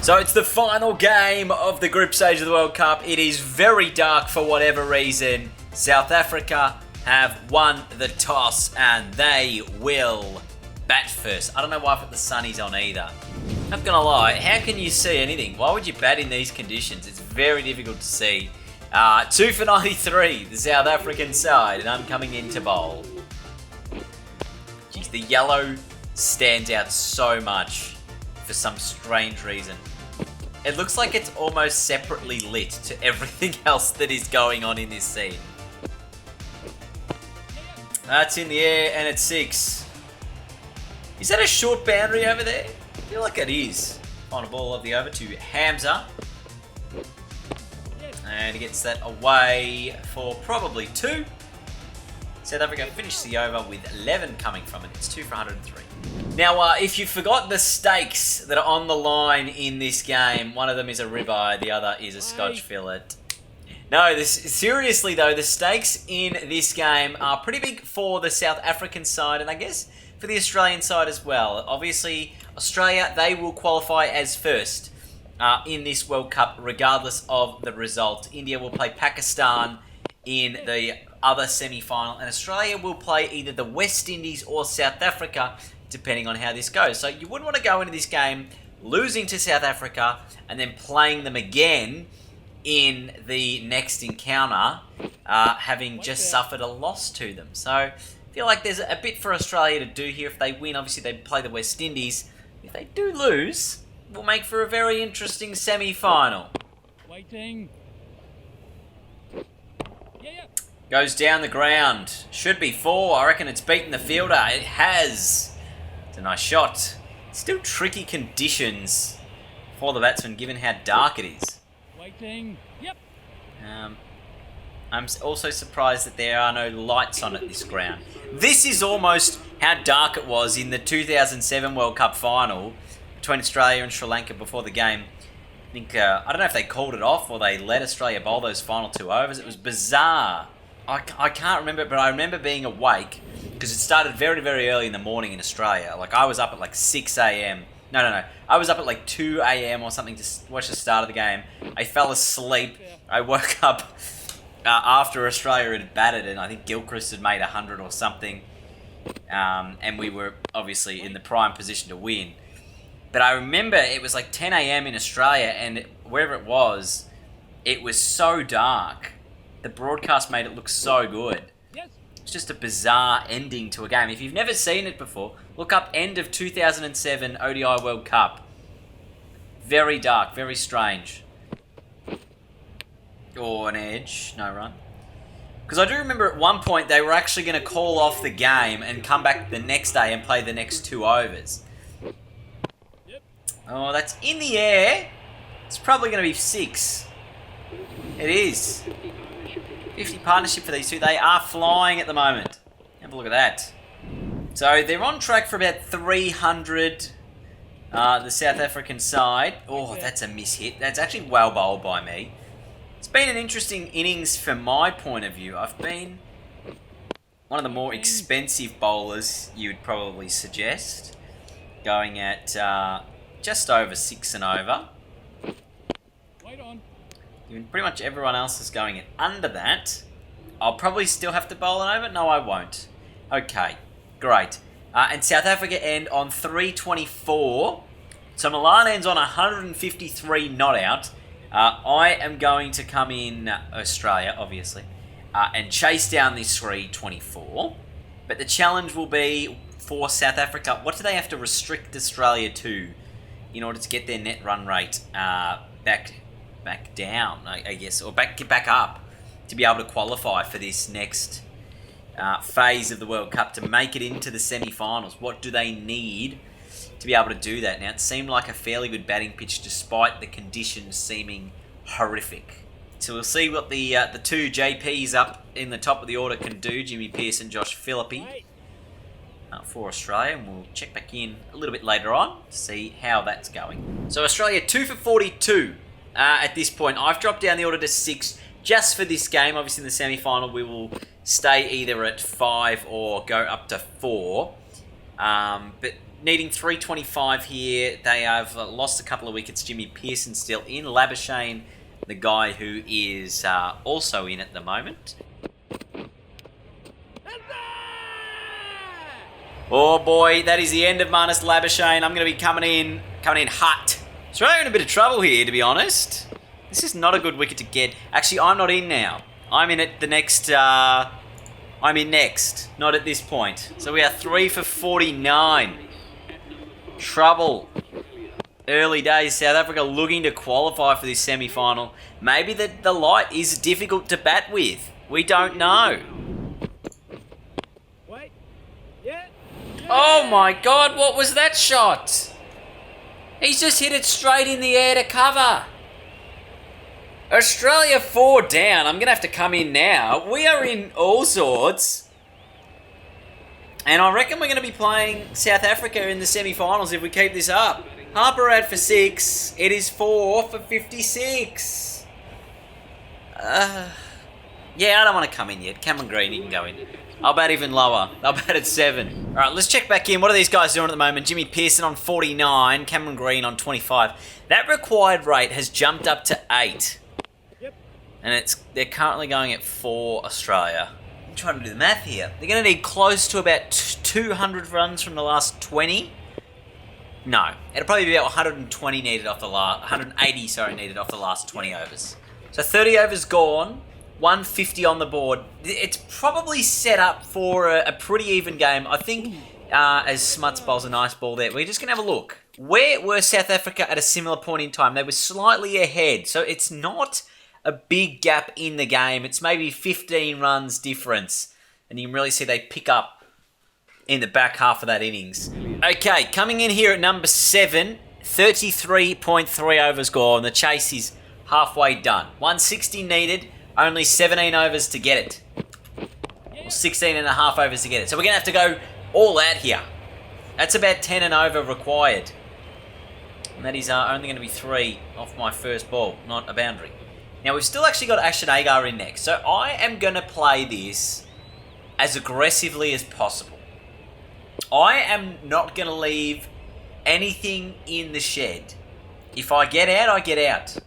So it's the final game of the group stage of the World Cup. It is very dark for whatever reason. South Africa have won the toss and they will bat first. I don't know why I put the sunnies on either. Not gonna lie, how can you see anything? Why would you bat in these conditions? It's very difficult to see. 2 for 93, the South African side, and I'm coming in to bowl. Jeez, the yellow stands out so much for some strange reason. It looks like it's almost separately lit to everything else that is going on in this scene. That's in the air and it's 6. Is that a short boundary over there? I feel like it is. Final ball of the over to Hamza. And he gets that away for probably 2. South Africa finished the over with 11 coming from it. It's 2 for 103. Now, if you forgot the stakes that are on the line in this game, one of them is a ribeye, the other is a Scotch fillet. No, seriously though, the stakes in this game are pretty big for the South African side, and I guess for the Australian side as well. Obviously, Australia, they will qualify as first in this World Cup, regardless of the result. India will play Pakistan in the other semi-final, and Australia will play either the West Indies or South Africa, depending on how this goes. So you wouldn't want to go into this game losing to South Africa and then playing them again in the next encounter, having just suffered a loss to them. So I feel like there's a bit for Australia to do here. If they win, obviously they play the West Indies. If they do lose, it will make for a very interesting semi-final. Waiting. Goes down the ground. Should be 4. I reckon it's beaten the fielder. It has. It's a nice shot. Still tricky conditions for the batsman, given how dark it is. Waiting. Yep. I'm also surprised that there are no lights on at this ground. This is almost how dark it was in the 2007 World Cup final between Australia and Sri Lanka before the game. I think, I don't know if they called it off or they let Australia bowl those final 2 overs. It was bizarre. I can't remember, but I remember being awake because it started very, very early in the morning in Australia. Like, I was up at like 6 a.m. No. I was up at like 2 a.m. or something to watch the start of the game. I fell asleep. I woke up after Australia had batted, and I think Gilchrist had made 100 or something. And we were obviously in the prime position to win. But I remember it was like 10 a.m. in Australia, and wherever it was so dark. The broadcast made it look so good. It's just a bizarre ending to a game. If you've never seen it before, look up end of 2007 ODI World Cup. Very dark, very strange. Or an edge, no run. Because I do remember at one point they were actually going to call off the game and come back the next day and play the next 2 overs. Oh, that's in the air. It's probably going to be 6. It is. 50 partnership for these two. They are flying at the moment. Have a look at that. So they're on track for about 300, the South African side. Oh, that's a miss-hit. That's actually well bowled by me. It's been an interesting innings from my point of view. I've been one of the more expensive bowlers, you would probably suggest. Going at just over 6 and over. Pretty much everyone else is going at under that. I'll probably still have to bowl an over. No, I won't. Okay, great. And South Africa end on 324. So Milan ends on 153 not out. I am going to come in Australia, obviously, and chase down this 324. But the challenge will be for South Africa. What do they have to restrict Australia to in order to get their net run rate back down, I guess, or back up to be able to qualify for this next phase of the World Cup to make it into the semi-finals? What do they need to be able to do that? Now, it seemed like a fairly good batting pitch despite the conditions seeming horrific. So we'll see what the 2 JPs up in the top of the order can do, Jimmy Pearce and Josh Philippe, for Australia, and we'll check back in a little bit later on to see how that's going. So Australia 2 for 42. At this point, I've dropped down the order to 6 just for this game. Obviously, in the semi-final, we will stay either at 5 or go up to 4. But needing 325 here. They have lost a couple of wickets. Jimmy Pearson still in. Labuschagne, the guy who is also in at the moment. Oh boy, that is the end of Marnus Labuschagne. I'm going to be coming in hot. Australia in a bit of trouble here, to be honest. This is not a good wicket to get. Actually, I'm not in now. I'm in at the next... I'm in next, not at this point. So we are 3 for 49. Trouble. Early days, South Africa looking to qualify for this semi-final. Maybe the light is difficult to bat with. We don't know. Wait. Yeah. Oh my God, what was that shot? He's just hit it straight in the air to cover. Australia 4 down. I'm going to have to come in now. We are in all sorts. And I reckon we're going to be playing South Africa in the semi-finals if we keep this up. Harper out for 6. It is 4 for 56. Yeah, I don't want to come in yet. Cameron Green, you can go in. I'll bat even lower. I'll bat at 7. All right, let's check back in. What are these guys doing at the moment? Jimmy Pearson on 49. Cameron Green on 25. That required rate has jumped up to 8. And they're currently going at 4 Australia. I'm trying to do the math here. They're going to need close to about 200 runs from the last 20. No, it'll probably be about 120 needed off the last 180. Needed off the last 20 overs. So 30 overs gone, 150 on the board. It's probably set up for a pretty even game. I think as Smuts bowls a nice ball there, we're just going to have a look. Where were South Africa at a similar point in time? They were slightly ahead, so it's not a big gap in the game. It's maybe 15 runs difference. And you can really see they pick up in the back half of that innings. Okay, coming in here at number 7, 33.3 overs gone. The chase is halfway done. 160 needed, only 17 overs to get it. Or 16 and a half overs to get it. So we're going to have to go all out here. That's about 10 and over required. And that is only going to be 3 off my first ball, not a boundary. Now, we've still actually got Ashton Agar in next, so I am going to play this as aggressively as possible. I am not going to leave anything in the shed. If I get out, I get out.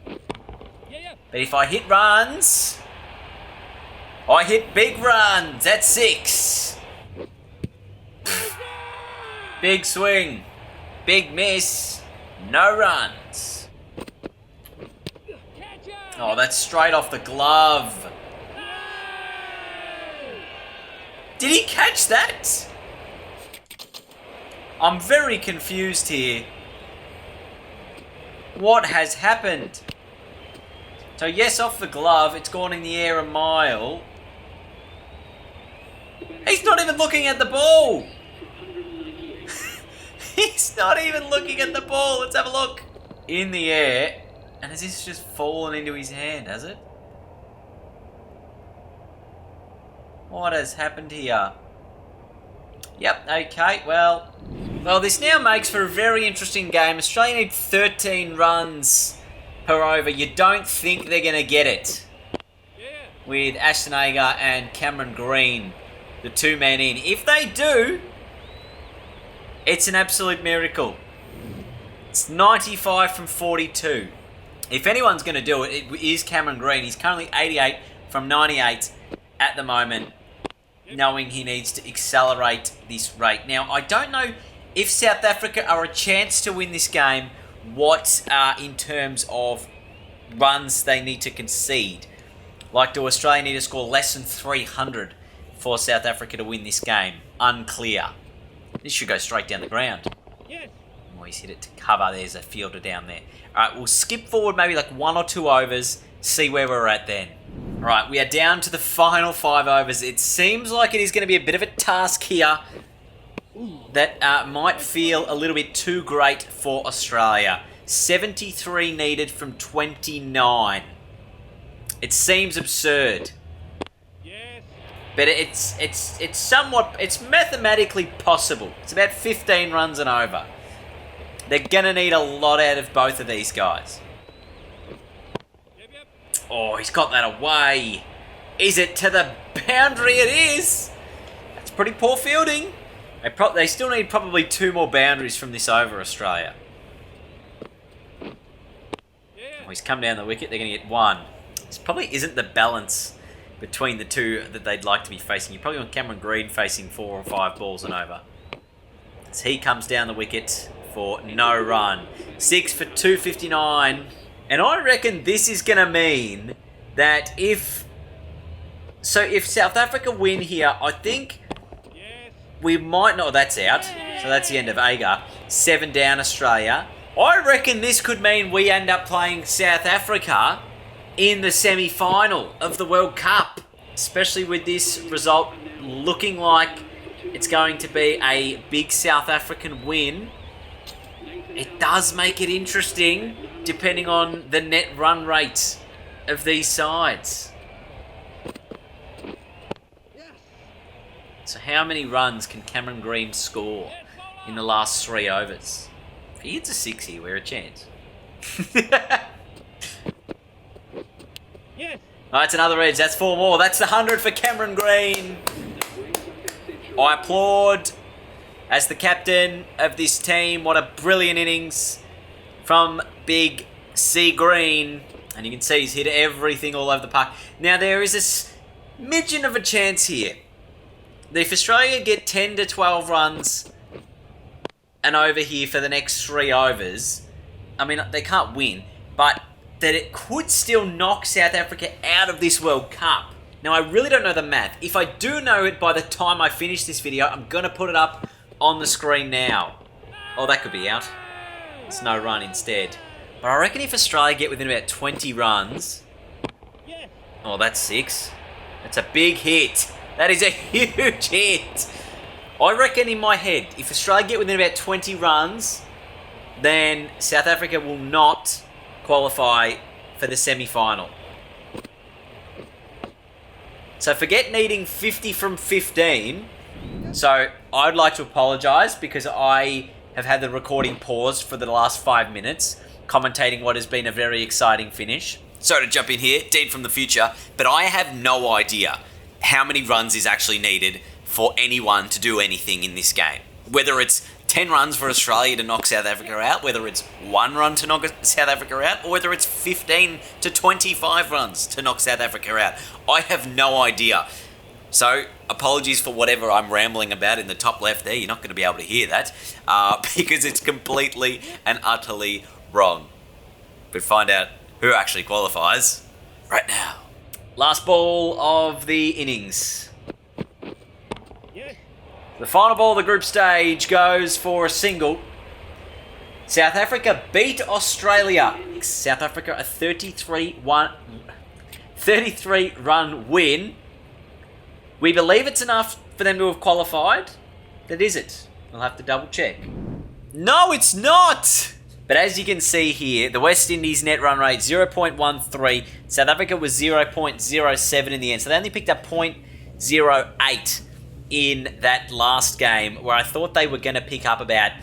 But if I hit runs, I hit big runs. That's 6. Big swing. Big miss. No runs. Oh, that's straight off the glove. Did he catch that? I'm very confused here. What has happened? So yes, off the glove. It's gone in the air a mile. He's not even looking at the ball. He's not even looking at the ball. Let's have a look. In the air. And has this just fallen into his hand, has it? What has happened here? Yep, okay, well, this now makes for a very interesting game. Australia need 13 runs per over. You don't think they're going to get it. With Ashton Agar and Cameron Green, the 2 men in. If they do, it's an absolute miracle. It's 95 from 42. If anyone's going to do it, it is Cameron Green. He's currently 88 from 98 at the moment, knowing he needs to accelerate this rate. Now, I don't know if South Africa are a chance to win this game, what in terms of runs they need to concede. Like, do Australia need to score less than 300 for South Africa to win this game? Unclear. This should go straight down the ground. Oh, he's hit it to cover. There's a fielder down there. All right, we'll skip forward maybe like 1 or 2 overs, see where we're at then. All right, we are down to the final 5 overs. It seems like it is going to be a bit of a task here that might feel a little bit too great for Australia. 73 needed from 29. It seems absurd. But it's mathematically possible. It's about 15 runs and over. They're going to need a lot out of both of these guys. Oh, he's got that away. Is it to the boundary? It is. That's pretty poor fielding. They still need probably 2 more boundaries from this over, Australia. Oh, he's come down the wicket. They're going to get 1. This probably isn't the balance between the two that they'd like to be facing. You probably want Cameron Green facing 4 or 5 balls and over. As he comes down the wicket for no run. 6 for 259. And I reckon this is going to mean that if South Africa win here, I think we might not... That's out. So that's the end of Agar. 7 down, Australia. I reckon this could mean we end up playing South Africa in the semi-final of the World Cup. Especially with this result looking like it's going to be a big South African win. It does make it interesting, depending on the net run rates of these sides. So how many runs can Cameron Green score in the last 3 overs? If he hits a 6 here, we're a chance. Oh, that's another edge. That's 4 more. That's the 100 for Cameron Green. I applaud as the captain of this team. What a brilliant innings from Big C Green. And you can see he's hit everything all over the park. Now, there is a smidgen of a chance here. If Australia get 10 to 12 runs and over here for the next 3 overs, I mean, they can't win, but that it could still knock South Africa out of this World Cup. Now, I really don't know the math. If I do know it by the time I finish this video, I'm going to put it up on the screen now. Oh, that could be out. It's no run instead. But I reckon if Australia get within about 20 runs... Oh, that's 6. That's a big hit. That is a huge hit. I reckon in my head, if Australia get within about 20 runs, then South Africa will not qualify for the semi-final. So forget needing 50 from 15. So I'd like to apologise because I have had the recording paused for the last 5 minutes, commentating what has been a very exciting finish. Sorry to jump in here, Dean from the future, but I have no idea how many runs is actually needed for anyone to do anything in this game. Whether it's 10 runs for Australia to knock South Africa out, whether it's 1 run to knock South Africa out, or whether it's 15 to 25 runs to knock South Africa out. I have no idea. So, apologies for whatever I'm rambling about in the top left there. You're not going to be able to hear that because it's completely and utterly wrong. But find out who actually qualifies right now. Last ball of the innings. The final ball of the group stage goes for a single. South Africa beat Australia. South Africa a 33-run win. We believe it's enough for them to have qualified. That is it. We'll have to double check. No, it's not! But as you can see here, the West Indies net run rate 0.13. South Africa was 0.07 in the end. So they only picked up 0.08 in that last game, where I thought they were going to pick up about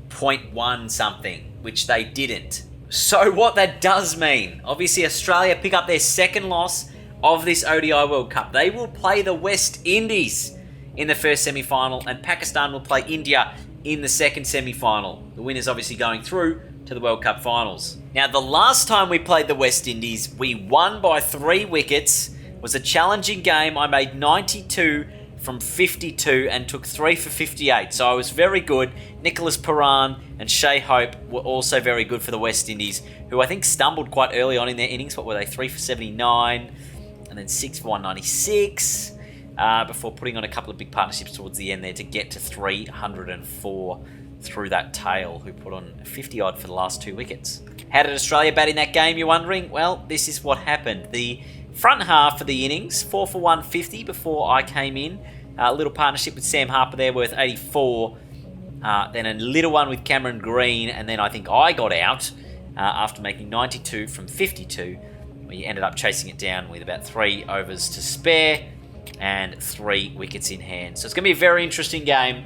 0.1 something, which they didn't. So what that does mean, obviously Australia pick up their second loss of this ODI World Cup. They will play the West Indies in the first semi-final, and Pakistan will play India in the second semi-final. The winner's obviously going through to the World Cup finals. Now, the last time we played the West Indies, we won by 3 wickets. It was a challenging game. I made 92 from 52 and took 3 for 58. So I was very good. Nicholas Paran and Shea Hope were also very good for the West Indies, who I think stumbled quite early on in their innings. What were they? 3 for 79 and then 6 for 196 before putting on a couple of big partnerships towards the end there to get to 304 through that tail, who put on 50 odd for the last 2 wickets. How did Australia bat in that game, you're wondering? Well, this is what happened. The front half of the innings, 4 for 150 before I came in. A little partnership with Sam Harper there worth 84. Then a little one with Cameron Green, and then I think I got out after making 92 from 52. We ended up chasing it down with about 3 overs to spare and 3 wickets in hand. So it's going to be a very interesting game.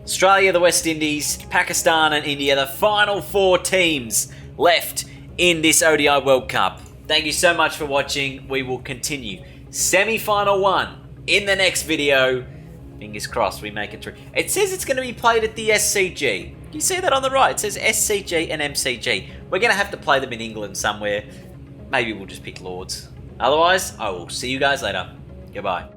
Australia, the West Indies, Pakistan and India, the final 4 teams left in this ODI World Cup. Thank you so much for watching. We will continue semi-final 1 in the next video. Fingers crossed we make it through. It says it's going to be played at the SCG. Do you see that on the right? It says SCG and MCG. We're going to have to play them in England somewhere. Maybe we'll just pick Lords. Otherwise, I will see you guys later. Goodbye.